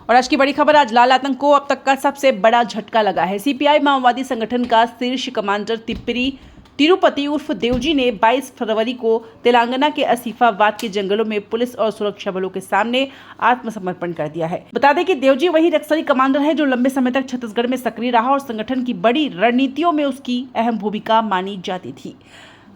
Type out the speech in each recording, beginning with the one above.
और आज की बड़ी खबर, आज लाल आतंक को अब तक का सबसे बड़ा झटका लगा है। सीपीआई माओवादी संगठन का शीर्ष कमांडर तिरुपति उर्फ देवजी ने 22 फरवरी को तेलंगाना के आसिफाबाद के जंगलों में पुलिस और सुरक्षा बलों के सामने आत्मसमर्पण कर दिया है। बता दें कि देवजी वही नक्सली कमांडर है जो लंबे समय तक छत्तीसगढ़ में सक्रिय रहा और संगठन की बड़ी रणनीतियों में उसकी अहम भूमिका मानी जाती थी।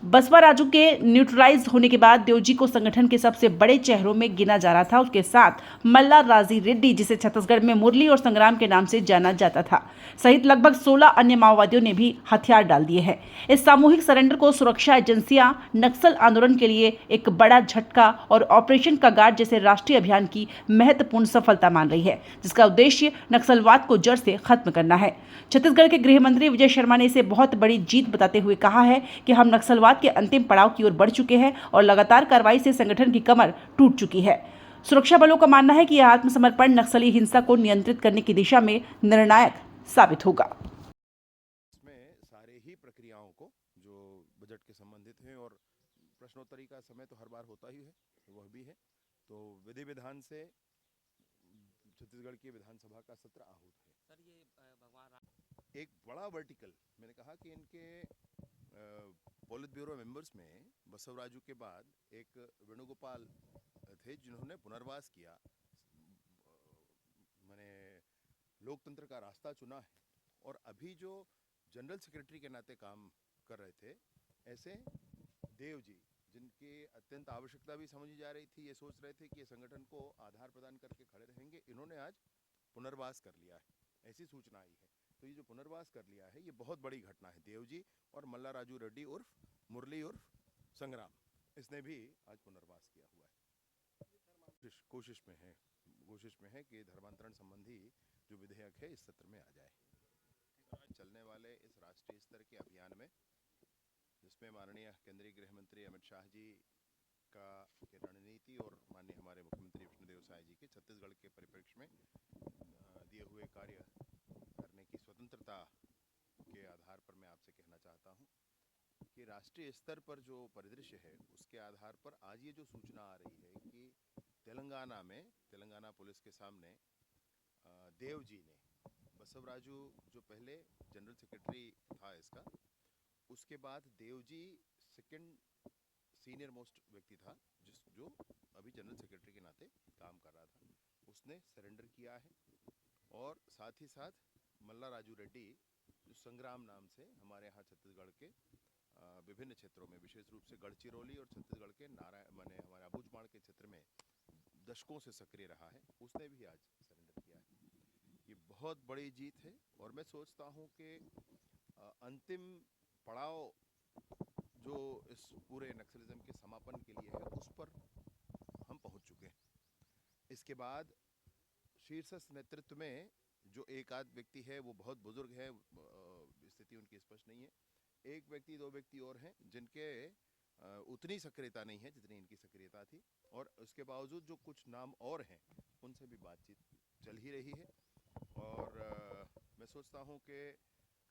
बसपा राजू के न्यूट्रलाइज होने के बाद देवजी को संगठन के सबसे बड़े चेहरों में गिना जा रहा था। उसके साथ मल्ला राजी रेड्डी, जिसे छत्तीसगढ़ में मुरली और संग्राम के नाम से जाना जाता था, सहित लगभग 16 अन्य माओवादियों ने भी हथियार डाल दिए हैं। इस सामूहिक सरेंडर को सुरक्षा एजेंसियां नक्सल आंदोलन के लिए एक बड़ा झटका और ऑपरेशन कगार जैसे राष्ट्रीय अभियान की महत्वपूर्ण सफलता मान रही है, जिसका उद्देश्य नक्सलवाद को जड़ से खत्म करना है। छत्तीसगढ़ के गृह मंत्री विजय शर्मा ने इसे बहुत बड़ी जीत बताते हुए कहा है कि हम नक्सलवाद के अंतिम पड़ाव की ओर बढ़ चुके हैं और लगातार कार्रवाई से संगठन की कमर टूट चुकी है। सुरक्षा बलों का मानना है कि यह आत्मसमर्पण नक्सली हिंसा को नियंत्रित करने की दिशा में निर्णायक साबित होगा। इसमें सारे ही प्रक्रियाओं को जो बजट के संबंधित हैं और प्रश्नोत्तरी का समय तो हर बार होता ही है, वह भी है, तो विधि विधान से छत्तीसगढ़ की विधानसभा का सत्र आहूत है। सर, ये भगवान एक बड़ा वर्टिकल, मैंने कहा कि इनके पोलित ब्यूरो मेंबर्स में बसवराजू के बाद एक वेणुगोपाल थे जिन्होंने पुनर्वास किया, मैंने लोकतंत्र का रास्ता चुना है। और अभी जो जनरल सेक्रेटरी के नाते काम कर रहे थे, ऐसे देव जी जिनकी अत्यंत आवश्यकता भी समझी जा रही थी, ये सोच रहे थे कि ये संगठन को आधार प्रदान करके खड़े रहेंगे, इन्होंने आज पुनर्वास कर लिया है, ऐसी सूचना आई है। तो ये जो पुनर्वास कर लिया है, ये बहुत बड़ी घटना है। देव जी और मल्ला राजू रेड्डी उर्फ मुरली उर्फ संग्राम, इसने भी आज पुनर्वास किया हुआ है। कोशिश में है कि धर्मांतरण संबंधी जो विधेयक है इस सत्र में आ जाए। आज चलने वाले इस राष्ट्रीय स्तर के अभियान में, जिसमें माननीय केंद्रीय गृह मंत्री अमित शाह जी का रणनीति और माननीय हमारे मुख्यमंत्री विष्णुदेव साय जी के छत्तीसगढ़ के परिप्रेक्ष्य में दिए हुए कार्य करने की स्वतंत्रता के आधार पर मैं आपसे कहना चाहता हूं कि राष्ट्रीय स्तर पर जो परिदृश्य है, उसके आधार पर आज ये जो सूचना आ रही है कि तेलंगाना पुलिस के सामने देव जी ने, बसवराजू जो पहले जनरल सेक्रेटरी था इसका, उसके बाद देवजी सेकंड सीनियर मोस्ट व्यक्ति था जो अभी जनरल सेक्रेटरी के नाते काम कर रहा था, उसने सरेंडर किया है। और साथ ही साथ मल्ला राजू रेड्डी, जो संग्राम नाम से हमारे यहाँ छत्तीसगढ़ के विभिन्न क्षेत्रों में, विशेष रूप से गढ़चिरौली और छत्तीसगढ़ के हमारे अबूझमाड़ के क्षेत्र में दशकों से सक्रिय रहा है, उसने भी आज सरेंडर किया है। ये बहुत बड़ी जीत है और मैं सोचता हूँ कि अंतिम पड़ाव जो इस पूरे नक्सलिज्म के समापन के लिए है, उस पर हम पहुंच चुके हैं। इसके बाद शीर्ष नेतृत्व में जो एक आध व्यक्ति है, वो बहुत बुजुर्ग है, स्थिति उनकी स्पष्ट नहीं है। एक व्यक्ति दो व्यक्ति और हैं जिनके उतनी सक्रियता नहीं है जितनी इनकी सक्रियता थी, और उसके बावजूद जो कुछ नाम और हैं, उनसे भी बातचीत चल ही रही है। और मैं सोचता हूं कि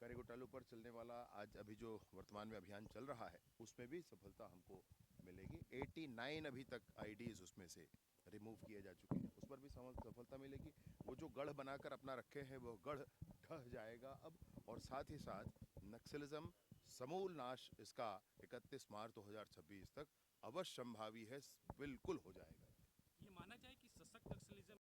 करेगोटालू पर चलने वाला आज अभी जो वर्तमान में अभियान चल रहा है, उसमें भी सफलता हमको मिलेगी। 89 अभी तक आईडीज उसमें से रिमूव किए जा चुके हैं, उस पर भी सफलता मिलेगी। वो जो गढ़ बनाकर अपना रखे हैं, वो गढ़ ढह जाएगा अब, और साथ ही साथ नक्सलिज्म समूल नाश इसका 31 मार्च 2026 तक अवश्य संभावी है, बिल्कुल हो जाएगा।